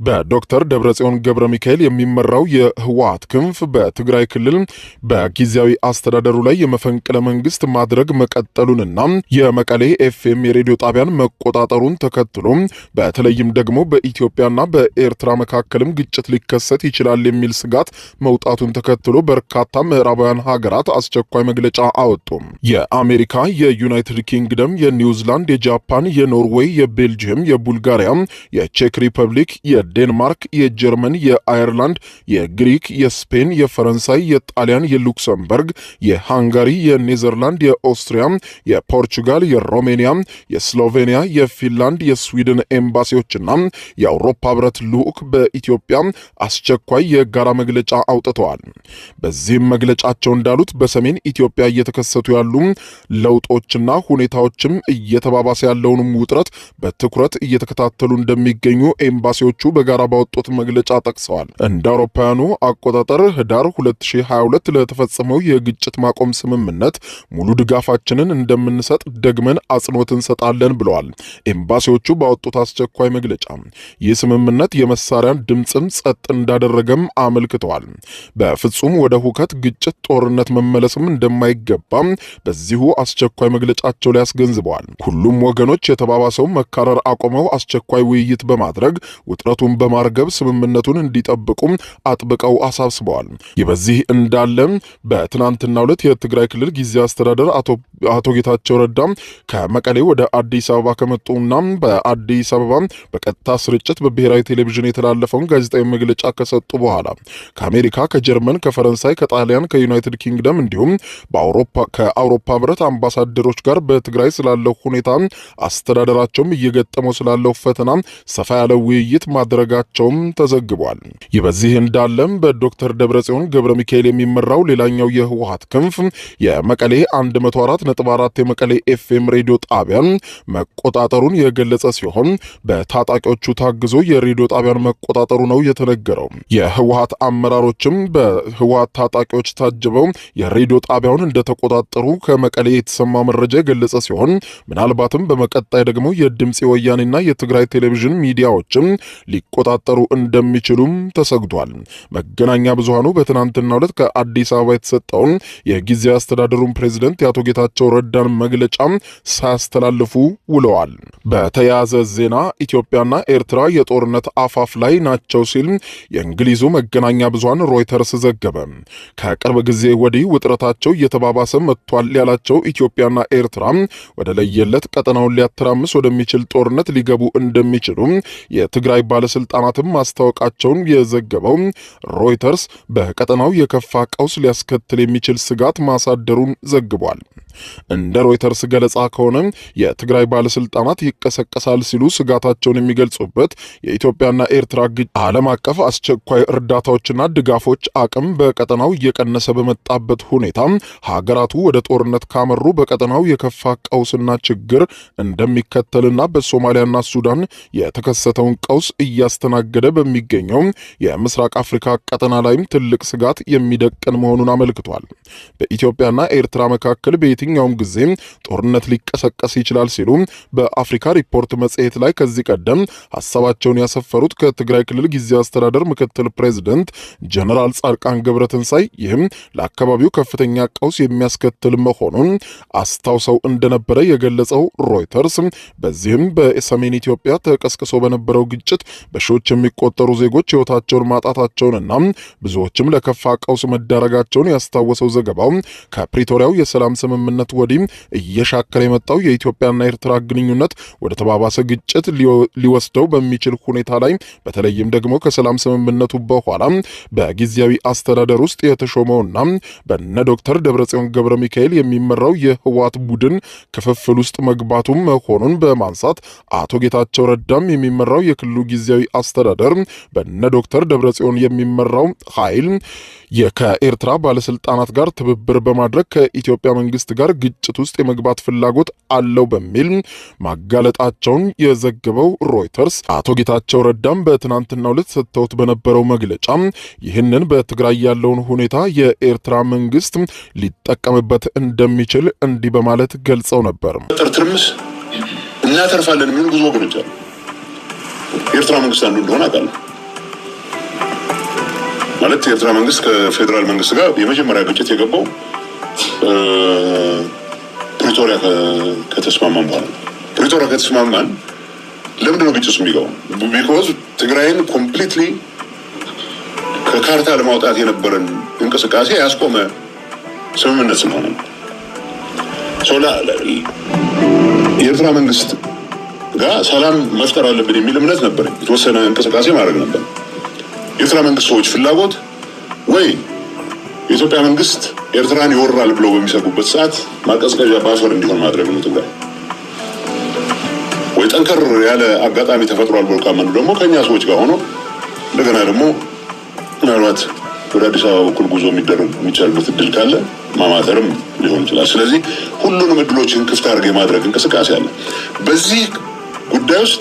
በዶክተር ደብረጽዮን ገብረ ሚካኤል የሚመራው የህወሓት ክንፍ በትግራይ ክልል በጊዜያዊ አስተዳደሩ ላይ የመፈንቅለ መንግስት ማድረግ መቀጠሉንና የመቀሌ ኤፍኤም የሬዲዮ ጣቢያን መቆጣጠሩን ተከትሎ በተለይም ደግሞ በኢትዮጵያና በኤርትራ መካከልም ግጭት ሊከሰት ይችላል የሚል ስጋት መውጣቱን ተከትሎ በርካታ ምዕራባውያን ሀገራት አስቸኳይ መግለጫ አወጡ። የአሜሪካ፣ የዩናይትድ ኪንግደም፣ የኒውዚላንድ፣ የጃፓን፣ የኖርዌይ፣ የቤልጂየም፣ የቡልጋሪያ፣ የቼክ ሪፐብሊክ፣ የዴንማርክ፣ የጀርመን፣ የአየርላንድ፣ የግሪክ፣ የስፔን፣ የፈረንሳይ፣ የጣሊያን፣ የሉክሰምበርግ፣ የሃንጋሪ፣ የኔዘርላንድ፣ የኦስትሪያ፣ የፖርቹጋል፣ የሮሜኒያ፣ የስሎቬኒያ፣ የፊንላንድ፣ የስዊድን ኤምባሲዎችና የአውሮፓ ህብረት ልዑክ በኢትዮጵያ አስቸኳይ የጋራ መግለጫ አውጥተዋል። በዚህም መግለጫቸው እንዳሉት በሰሜን ኢትዮጵያ እየተከሰቱ ያሉ ለውጦችና ሁኔታዎችም እየተባባሰ ያለውንም ውጥረት በትኩረት እየተከታተሉ እንደሚገኙ ኤምባሲዎቹ በጋራ ባወጡት መግለጫ ጠቅሰዋል። እንደ አውሮፓውያኑ አቆጣጠር ህዳር 2022 ለተፈጸመው የግጭት ማቆም ስምምነት ሙሉ ድጋፋችንን እንደምንሰጥ ደግመን አጽንኦት እንሰጣለን ብለዋል። ኤምባሲዎቹ ባወጡት አስቸኳይ መግለጫ ይህ ስምምነት የመሳሪያን ድምፅም ጸጥ እንዳደረገም አመልክተዋል። በፍጹም ወደ ሁከት፣ ግጭት፣ ጦርነት መመለስም እንደማይገባ በዚሁ አስቸኳይ መግለጫቸው ላይ አስገንዝበዋል። ሁሉም ወገኖች የተባባሰው መካረር አቆመው አስቸኳይ ውይይት በማድረግ ውጥረቱን በማርገብ ስምምነቱን እንዲጠብቁ አጥብቀው አሳስበዋል። ይህ በዚህ እንዳለ በትናንትናው ዕለት የትግራይ ክልል ጊዜያዊ አስተዳደር አቶ ጌታቸው ረዳ ከመቀሌ ወደ አዲስ አበባ ከመጡና በአዲስ አበባ በቀጥታ ስርጭት በብሔራዊ ቴሌቪዥን የተላለፈውን ጋዜጣዊ መግለጫ ከሰጡ በኋላ ከአሜሪካ፣ ከጀርመን፣ ከፈረንሳይ፣ ከጣሊያን፣ ከዩናይትድ ኪንግደም እንዲሁም ከአውሮፓ ህብረት አምባሳደሮች ጋር በትግራይ ስላለው ሁኔታ አስተዳደራቸውም እየገጠመው ስላለው ፈተና ሰፋ ያለ ውይይት ማድረጋቸውም ተዘግቧል። ይህ በዚህ እንዳለም በዶክተር ደብረጽዮን ገብረ ሚካኤል የሚመራው ሌላኛው የህወሓት ክንፍ የመቀሌ 104.4 የመቀሌ ኤፍኤም ሬዲዮ ጣቢያን መቆጣጠሩን የገለጸ ሲሆን በታጣቂዎቹ ታግዞ የሬዲዮ ጣቢያን መቆጣጠሩ ነው የተነገረው። የህወሓት አመራሮችም በህወሓት ታጣቂዎች ታጅበው የሬዲዮ ጣቢያውን እንደተቆጣጠሩ ከመቀሌ የተሰማ መረጃ የገለጸ ሲሆን ምናልባትም በመቀጣይ ደግሞ የድምጽ ወያኔና የትግራይ ቴሌቪዥን ሚዲያዎችም ሊቆጣጠሩ እንደሚችሉም ተሰግቷል። መገናኛ ብዙሃኑ በትናንትናው ዕለት ከአዲስ አበባ የተሰጠውን የጊዜያዊ አስተዳደሩን ፕሬዝደንት የአቶ ጌታቸው ረዳን መግለጫ ሳያስተላልፉ ውለዋል። በተያያዘ ዜና ኢትዮጵያና ኤርትራ የጦርነት አፋፍ ላይ ናቸው ሲል የእንግሊዙ መገናኛ ብዙሃን ሮይተርስ ዘገበ። ከቅርብ ጊዜ ወዲህ ውጥረታቸው እየተባባሰ መጥቷል ያላቸው ኢትዮጵያና ኤርትራ ወደ ለየለት ቀጠናውን ሊያተራምስ ወደሚችል ጦርነት ሊገቡ እንደሚችሉ የትግራይ ባለስልጣናትም ማስታወቃቸውን የዘገበው ሮይተርስ በቀጠናው የከፋ ቀውስ ሊያስከትል የሚችል ስጋት ማሳደሩን ዘግቧል። እንደ ሮይተርስ ገለጻ ከሆነ የትግራይ ባለስልጣናት ይቀሰቀሳል ሲሉ ስጋታቸውን የሚገልጹበት የኢትዮጵያና ኤርትራ ዓለም አቀፍ አስቸኳይ እርዳታዎችና ድጋፎች አቅም በቀጠናው እየቀነሰ በመጣበት ሁኔታ ሀገራቱ ወደ ጦርነት ካመሩ በቀጠናው የከፋ ቀውስና ችግር እንደሚከተልና በሶማሊያና ሱዳን የተከሰተውን ቀውስ እያስተናገደ በሚገኘው የምስራቅ አፍሪካ ቀጠና ላይም ትልቅ ስጋት የሚደቅን መሆኑን አመልክቷል። በኢትዮጵያና ኤርትራ መካከል በየትኛውም ጊዜ ጦርነት ሊቀሰቀስ ይችላል ሲሉ በአፍሪካ ሪፖርት መጽሔት ላይ ከዚህ ቀደም ሐሳባቸውን ያሰፈሩት ከትግራይ ክልል ጊዜያዊ አስተዳደር ምክትል ፕሬዝደንት ጀነራል ጻድቃን ገብረትንሳይ ይህም ለአካባቢው ከፍተኛ ቀውስ የሚያስከትል መሆኑን አስታውሰው እንደነበረ የገለጸው ሮይተርስ በዚህም በሰሜን ኢትዮጵያ ተቀስቅሶ በነበረው ግጭት በሺዎች የሚቆጠሩ ዜጎች ሕይወታቸውን ማጣታቸውንና ብዙዎችም ለከፋ ቀውስ መዳረጋቸውን ያስታወሰው ዘገባው ከፕሪቶሪያው የሰላም ስምምነት ወዲህ እየሻከረ የመጣው የኢትዮጵያና ኤርትራ ግንኙነት ወደ ተባባሰ ግጭት ሊወስደው በሚችል ሁኔታ ላይ በተለይም ደግሞ ከሰላም ስምምነቱ በኋላ በጊዜያዊ አስተዳደር ውስጥ የተሾመውና በነ ዶክተር ደብረጽዮን ገብረ ሚካኤል የሚመራው የህወሓት ቡድን ክፍፍል ውስጥ መግባቱ መሆኑን በማንሳት አቶ ጌታቸው ረዳም የሚመራው የክልሉ ጊዜያዊ አስተዳደር በነ ዶክተር ደብረጽዮን የሚመራው ኃይል ከኤርትራ ባለስልጣናት ጋር ትብብር በማድረግ ከኢትዮጵያ መንግስት ጋር ግጭት ውስጥ የመግባት ፍላጎት አለው በሚል ማጋለጣቸውን የዘገበው ሮይተርስ አቶ ጌታቸው ረዳም በትናንትናው ዕለት ሰጥተውት በነበረው መግለጫ ይህንን በትግራይ ያለውን ሁኔታ የኤርትራ መንግስት ሊጠቀምበት እንደሚችል እንዲህ በማለት ገልጸው ነበር። ትርምስ እናተርፋለን የሚሉ ብዙ ወገኖች አሉ። ኤርትራ መንግስት አንዱ እንደሆነ አውቃለሁ። ማለት የኤርትራ መንግስት ከፌደራል መንግስት ጋር የመጀመሪያ ግጭት የገባው ፕሪቶሪያ ከተስማማን በኋላ ፕሪቶሪያ ከተስማማን ለምንድን ነው ግጭት የሚገባው? ቢኮዝ ትግራይን ኮምፕሊትሊ ከካርታ ለማውጣት የነበረን እንቅስቃሴ ያስቆመ ስምምነት ስለሆነ የኤርትራ መንግስት ጋር ሰላም መፍጠር አለብን የሚል እምነት ነበር። የተወሰነ እንቅስቃሴ ማድረግ ነበር። የኤርትራ መንግስት ሰዎች ፍላጎት ወይ የኢትዮጵያ መንግስት ኤርትራን ይወራል ብለው በሚሰጉበት ሰዓት ማቀዝቀዣ ባፈር እንዲሆን ማድረግ ነው ትግራይ። ወይ ጠንከር ያለ አጋጣሚ ተፈጥሯል ብለው ካመኑ ደግሞ ከኛ ሰዎች ጋር ሆኖ እንደገና ደግሞ ምናልባት ወደ አዲስ አበባ በኩል ጉዞ የሚቻልበት እድል ካለ ማማተርም ሊሆን ይችላል። ስለዚህ ሁሉንም እድሎችን ክፍት አድርገ የማድረግ እንቅስቃሴ አለ። በዚህ ጉዳይ ውስጥ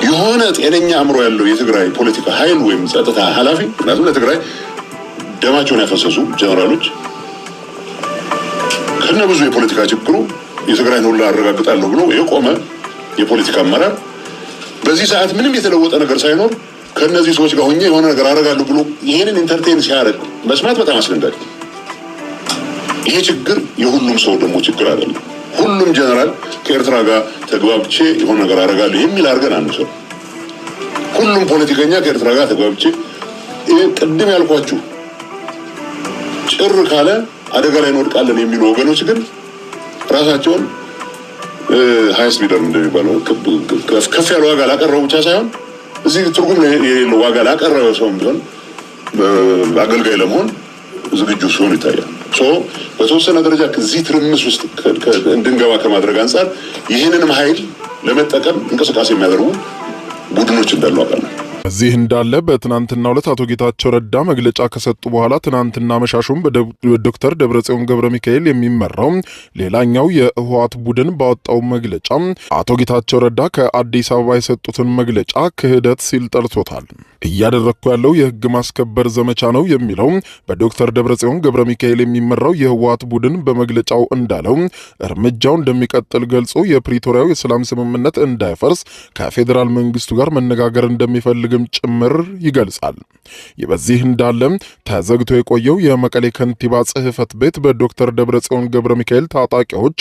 የሆነ ጤነኛ አእምሮ ያለው የትግራይ ፖለቲካ ኃይል ወይም ጸጥታ ኃላፊ ምክንያቱም ለትግራይ ደማቸውን ያፈሰሱ ጀነራሎች ከነ ብዙ የፖለቲካ ችግሩ የትግራይን ሁሉ አረጋግጣለሁ ብሎ የቆመ የፖለቲካ አመራር በዚህ ሰዓት ምንም የተለወጠ ነገር ሳይኖር ከነዚህ ሰዎች ጋር ሆኜ የሆነ ነገር አደርጋለሁ ብሎ ይሄንን ኢንተርቴን ሲያደርግ መስማት በጣም አስደንጋጭ። ይሄ ችግር የሁሉም ሰው ደግሞ ችግር አይደለም። ሁሉም ጀነራል ከኤርትራ ጋር ተግባብቼ የሆነ ነገር አደርጋለሁ የሚል አድርገን አንሰው። ሁሉም ፖለቲከኛ ከኤርትራ ጋር ተግባብቼ ቅድም ያልኳችሁ ጭር ካለ አደጋ ላይ እንወድቃለን የሚሉ ወገኖች ግን ራሳቸውን ሃይስት ቢደር እንደሚባለው ከፍ ያለ ዋጋ ላቀረቡ ብቻ ሳይሆን እዚህ ትርጉም የሌለው ዋጋ ላቀረበ ሰውም ቢሆን አገልጋይ ለመሆን ዝግጁ ሲሆን ይታያል። በተወሰነ ደረጃ ከዚህ ትርምስ ውስጥ እንድንገባ ከማድረግ አንጻር ይህንንም ኃይል ለመጠቀም እንቅስቃሴ የሚያደርጉ ቡድኖች እንዳሉ አውቃለሁ። እዚህ እንዳለ በትናንትናው ዕለት አቶ ጌታቸው ረዳ መግለጫ ከሰጡ በኋላ ትናንትና መሻሹም በዶክተር ደብረጽዮን ገብረ ሚካኤል የሚመራው ሌላኛው የህወሓት ቡድን ባወጣው መግለጫ አቶ ጌታቸው ረዳ ከአዲስ አበባ የሰጡትን መግለጫ ክህደት ሲል ጠርቶታል። እያደረግኩ ያለው የህግ ማስከበር ዘመቻ ነው የሚለው በዶክተር ደብረጽዮን ገብረ ሚካኤል የሚመራው የህወሓት ቡድን በመግለጫው እንዳለው እርምጃው እንደሚቀጥል ገልጾ የፕሪቶሪያው የሰላም ስምምነት እንዳይፈርስ ከፌዴራል መንግስቱ ጋር መነጋገር እንደሚፈልግ ጭምር ይገልጻል። በዚህ እንዳለ ተዘግቶ የቆየው የመቀሌ ከንቲባ ጽህፈት ቤት በዶክተር ደብረጽዮን ገብረ ሚካኤል ታጣቂዎች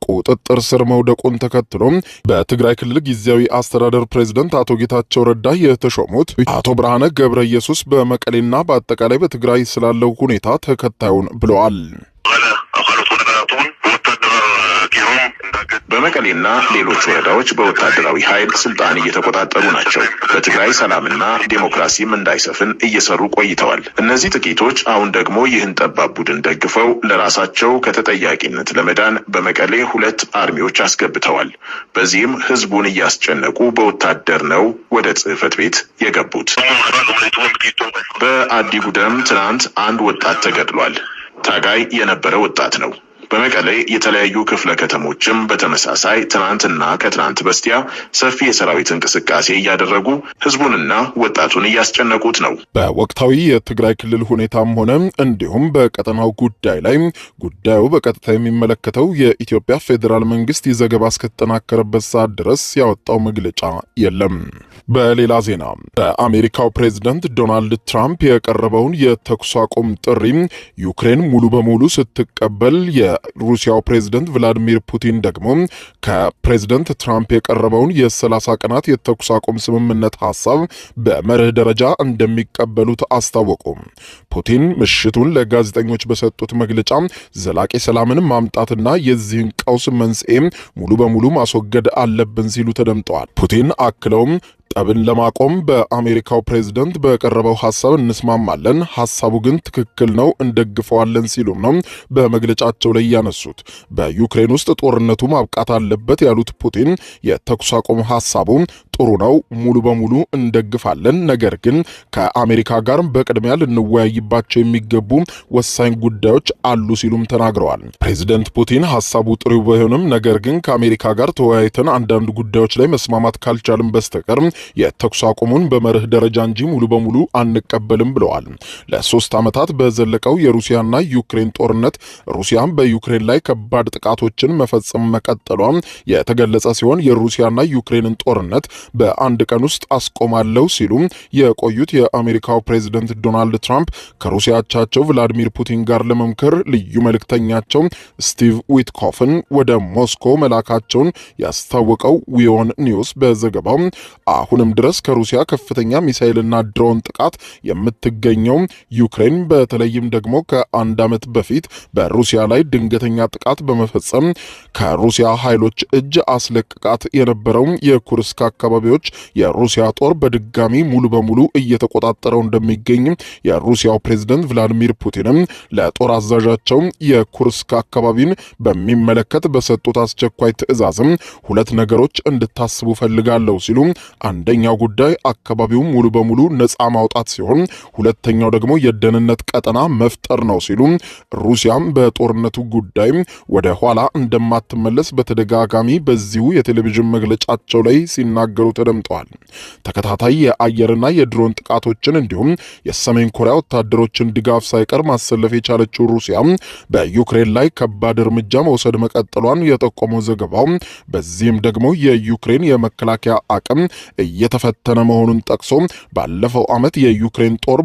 ቁጥጥር ስር መውደቁን ተከትሎ በትግራይ ክልል ጊዜያዊ አስተዳደር ፕሬዝዳንት አቶ ጌታቸው ረዳ የተሾሙት አቶ ብርሃነ ገብረ ኢየሱስ በመቀሌና በአጠቃላይ በትግራይ ስላለው ሁኔታ ተከታዩን ብለዋል። በመቀሌና ሌሎች ወረዳዎች በወታደራዊ ኃይል ስልጣን እየተቆጣጠሩ ናቸው። በትግራይ ሰላምና ዴሞክራሲም እንዳይሰፍን እየሰሩ ቆይተዋል። እነዚህ ጥቂቶች አሁን ደግሞ ይህን ጠባብ ቡድን ደግፈው ለራሳቸው ከተጠያቂነት ለመዳን በመቀሌ 2 አርሚዎች አስገብተዋል። በዚህም ህዝቡን እያስጨነቁ በወታደር ነው ወደ ጽህፈት ቤት የገቡት። በአዲ ጉደም ትናንት አንድ ወጣት ተገድሏል። ታጋይ የነበረ ወጣት ነው። በመቀሌ የተለያዩ ክፍለ ከተሞችም በተመሳሳይ ትናንትና ከትናንት በስቲያ ሰፊ የሰራዊት እንቅስቃሴ እያደረጉ ህዝቡንና ወጣቱን እያስጨነቁት ነው። በወቅታዊ የትግራይ ክልል ሁኔታም ሆነ እንዲሁም በቀጠናው ጉዳይ ላይ ጉዳዩ በቀጥታ የሚመለከተው የኢትዮጵያ ፌዴራል መንግስት ዘገባ እስከተጠናከረበት ሰዓት ድረስ ያወጣው መግለጫ የለም። በሌላ ዜና በአሜሪካው ፕሬዝዳንት ዶናልድ ትራምፕ የቀረበውን የተኩስ አቁም ጥሪ ዩክሬን ሙሉ በሙሉ ስትቀበል የሩሲያው ፕሬዝዳንት ቭላዲሚር ፑቲን ደግሞ ከፕሬዝዳንት ትራምፕ የቀረበውን የ30 ቀናት የተኩስ አቁም ስምምነት ሐሳብ በመርህ ደረጃ እንደሚቀበሉት አስታወቁ። ፑቲን ምሽቱን ለጋዜጠኞች በሰጡት መግለጫ ዘላቂ ሰላምን ማምጣትና የዚህን ቀውስ መንስኤ ሙሉ በሙሉ ማስወገድ አለብን ሲሉ ተደምጠዋል። ፑቲን አክለውም ጠብን ለማቆም በአሜሪካው ፕሬዝዳንት በቀረበው ሐሳብ እንስማማለን፣ ሐሳቡ ግን ትክክል ነው፣ እንደግፈዋለን ሲሉም ነው በመግለጫቸው ላይ ያነሱት። በዩክሬን ውስጥ ጦርነቱ ማብቃት አለበት ያሉት ፑቲን የተኩስ አቁም ሐሳቡ ጥሩ ነው፣ ሙሉ በሙሉ እንደግፋለን፣ ነገር ግን ከአሜሪካ ጋር በቅድሚያ ልንወያይባቸው የሚገቡ ወሳኝ ጉዳዮች አሉ ሲሉም ተናግረዋል። ፕሬዝዳንት ፑቲን ሐሳቡ ጥሩ ቢሆንም ነገር ግን ከአሜሪካ ጋር ተወያይተን አንዳንድ ጉዳዮች ላይ መስማማት ካልቻልን በስተቀር የተኩስ አቁሙን በመርህ ደረጃ እንጂ ሙሉ በሙሉ አንቀበልም ብለዋል። ለ3 ዓመታት በዘለቀው የሩሲያና ዩክሬን ጦርነት ሩሲያም በዩክሬን ላይ ከባድ ጥቃቶችን መፈጸም መቀጠሏ የተገለጸ ሲሆን የሩሲያና ዩክሬንን ጦርነት በአንድ ቀን ውስጥ አስቆማለሁ ሲሉ የቆዩት የአሜሪካው ፕሬዝደንት ዶናልድ ትራምፕ ከሩሲያ አቻቸው ቭላዲሚር ፑቲን ጋር ለመምከር ልዩ መልእክተኛቸው ስቲቭ ዊትኮፍን ወደ ሞስኮ መላካቸውን ያስታወቀው ዊዮን ኒውስ በዘገባው አሁንም ድረስ ከሩሲያ ከፍተኛ ሚሳኤልና ድሮን ጥቃት የምትገኘው ዩክሬን በተለይም ደግሞ ከአንድ ዓመት በፊት በሩሲያ ላይ ድንገተኛ ጥቃት በመፈጸም ከሩሲያ ኃይሎች እጅ አስለቅቃት የነበረው የኩርስክ አካባቢዎች የሩሲያ ጦር በድጋሚ ሙሉ በሙሉ እየተቆጣጠረው እንደሚገኝ የሩሲያው ፕሬዝደንት ቭላዲሚር ፑቲንም ለጦር አዛዣቸው የኩርስክ አካባቢን በሚመለከት በሰጡት አስቸኳይ ትዕዛዝም ሁለት ነገሮች እንድታስቡ ፈልጋለሁ ሲሉ አንደኛው ጉዳይ አካባቢው ሙሉ በሙሉ ነፃ ማውጣት ሲሆን ሁለተኛው ደግሞ የደህንነት ቀጠና መፍጠር ነው ሲሉ ሩሲያም በጦርነቱ ጉዳይ ወደ ኋላ እንደማትመለስ በተደጋጋሚ በዚሁ የቴሌቪዥን መግለጫቸው ላይ ሲናገሩ ተደምጠዋል። ተከታታይ የአየርና የድሮን ጥቃቶችን እንዲሁም የሰሜን ኮሪያ ወታደሮችን ድጋፍ ሳይቀር ማሰለፍ የቻለችው ሩሲያ በዩክሬን ላይ ከባድ እርምጃ መውሰድ መቀጠሏን የጠቆመው ዘገባው በዚህም ደግሞ የዩክሬን የመከላከያ አቅም እየተፈተነ መሆኑን ጠቅሶ ባለፈው ዓመት የዩክሬን ጦር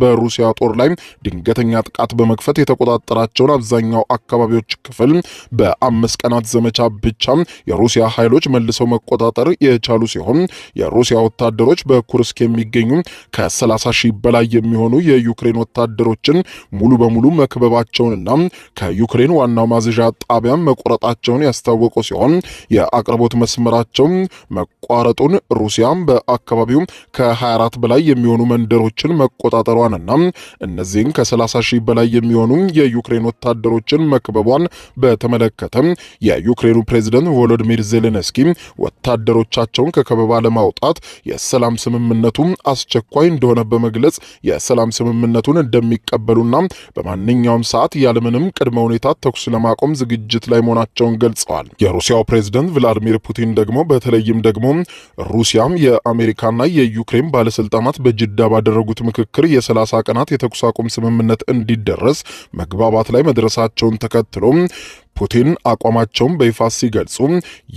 በሩሲያ ጦር ላይ ድንገተኛ ጥቃት በመክፈት የተቆጣጠራቸውን አብዛኛው አካባቢዎች ክፍል በ5 ቀናት ዘመቻ ብቻ የሩሲያ ኃይሎች መልሰው መቆጣጠር የቻሉ ሲሆን የሩሲያ ወታደሮች በኩርስክ የሚገኙ ከ30 ሺህ በላይ የሚሆኑ የዩክሬን ወታደሮችን ሙሉ በሙሉ መክበባቸውንና ከዩክሬን ዋናው ማዘዣ ጣቢያ መቆረጣቸውን ያስታወቁ ሲሆን የአቅርቦት መስመራቸው መቋረጡን ሩሲያም በአካባቢው ከ24 በላይ የሚሆኑ መንደሮችን መቆጣጠሯንና እነዚህን ከ30 ሺህ በላይ የሚሆኑ የዩክሬን ወታደሮችን መክበቧን በተመለከተ የዩክሬኑ ፕሬዝደንት ቮሎዲሚር ዜሌንስኪ ወታደሮቻቸውን ከከበባ ለማውጣት የሰላም ስምምነቱ አስቸኳይ እንደሆነ በመግለጽ የሰላም ስምምነቱን እንደሚቀበሉና በማንኛውም ሰዓት ያለምንም ቅድመ ሁኔታ ተኩስ ለማቆም ዝግጅት ላይ መሆናቸውን ገልጸዋል። የሩሲያው ፕሬዝደንት ቭላዲሚር ፑቲን ደግሞ በተለይም ደግሞ ሩሲያም የአሜሪካና የዩክሬን ባለስልጣናት በጅዳ ባደረጉት ምክክር የ30 ቀናት የተኩስ አቁም ስምምነት እንዲደረስ መግባባት ላይ መድረሳቸውን ተከትሎ ፑቲን አቋማቸውን በይፋ ሲገልጹ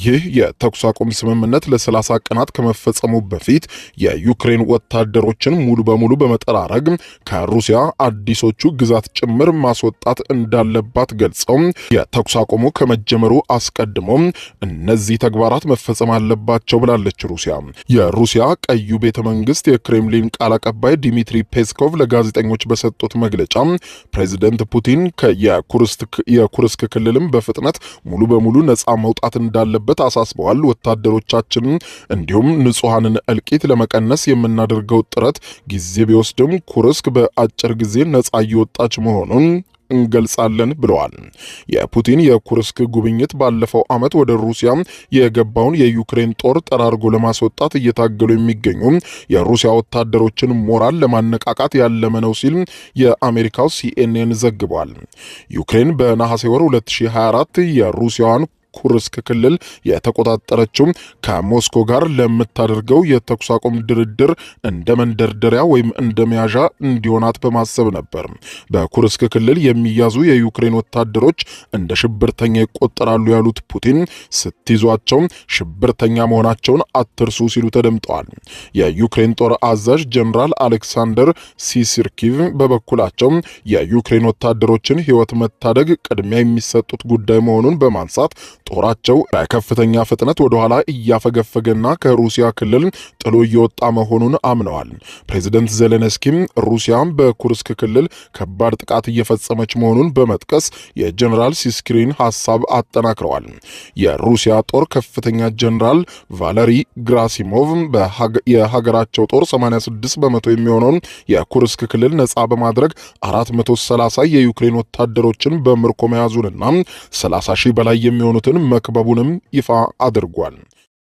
ይህ የተኩስ አቁም ስምምነት ለ30 ቀናት ከመፈጸሙ በፊት የዩክሬን ወታደሮችን ሙሉ በሙሉ በመጠራረግ ከሩሲያ አዲሶቹ ግዛት ጭምር ማስወጣት እንዳለባት ገልጸው የተኩስ አቁሙ ከመጀመሩ አስቀድሞ እነዚህ ተግባራት መፈጸም አለባቸው ብላለች ሩሲያ። የሩሲያ ቀዩ ቤተ መንግስት የክሬምሊን ቃል አቀባይ ዲሚትሪ ፔስኮቭ ለጋዜጠኞች በሰጡት መግለጫ ፕሬዝደንት ፑቲን የኩርስክ ክልልም በፍጥነት ሙሉ በሙሉ ነፃ መውጣት እንዳለበት አሳስበዋል። ወታደሮቻችን እንዲሁም ንጹሃንን እልቂት ለመቀነስ የምናደርገው ጥረት ጊዜ ቢወስድም ኩርስክ በአጭር ጊዜ ነፃ እየወጣች መሆኑን እንገልጻለን ብለዋል። የፑቲን የኩርስክ ጉብኝት ባለፈው ዓመት ወደ ሩሲያ የገባውን የዩክሬን ጦር ጠራርጎ ለማስወጣት እየታገሉ የሚገኙ የሩሲያ ወታደሮችን ሞራል ለማነቃቃት ያለመ ነው ሲል የአሜሪካው CNN ዘግቧል። ዩክሬን በነሐሴ ወር 2024 የሩሲያዋን ኩርስክ ክልል የተቆጣጠረችው ከሞስኮ ጋር ለምታደርገው የተኩስ አቁም ድርድር እንደ መንደርደሪያ ወይም እንደ መያዣ እንዲሆናት በማሰብ ነበር። በኩርስክ ክልል የሚያዙ የዩክሬን ወታደሮች እንደ ሽብርተኛ ይቆጠራሉ ያሉት ፑቲን ስትይዟቸው ሽብርተኛ መሆናቸውን አትርሱ ሲሉ ተደምጠዋል። የዩክሬን ጦር አዛዥ ጀነራል አሌክሳንደር ሲሲርኪቭ በበኩላቸው የዩክሬን ወታደሮችን ሕይወት መታደግ ቅድሚያ የሚሰጡት ጉዳይ መሆኑን በማንሳት ጦራቸው በከፍተኛ ፍጥነት ወደ ኋላ እያፈገፈገና ከሩሲያ ክልል ጥሎ እየወጣ መሆኑን አምነዋል። ፕሬዝደንት ዜሌንስኪም ሩሲያም በኩርስክ ክልል ከባድ ጥቃት እየፈጸመች መሆኑን በመጥቀስ የጀነራል ሲስክሪን ሐሳብ አጠናክረዋል። የሩሲያ ጦር ከፍተኛ ጀነራል ቫለሪ ግራሲሞቭ የሀገራቸው ጦር 86 በመቶ የሚሆነውን የኩርስክ ክልል ነፃ በማድረግ 430 የዩክሬን ወታደሮችን በምርኮ መያዙንና 30 ሺህ በላይ የሚሆኑትን መክበቡንም ይፋ አድርጓል።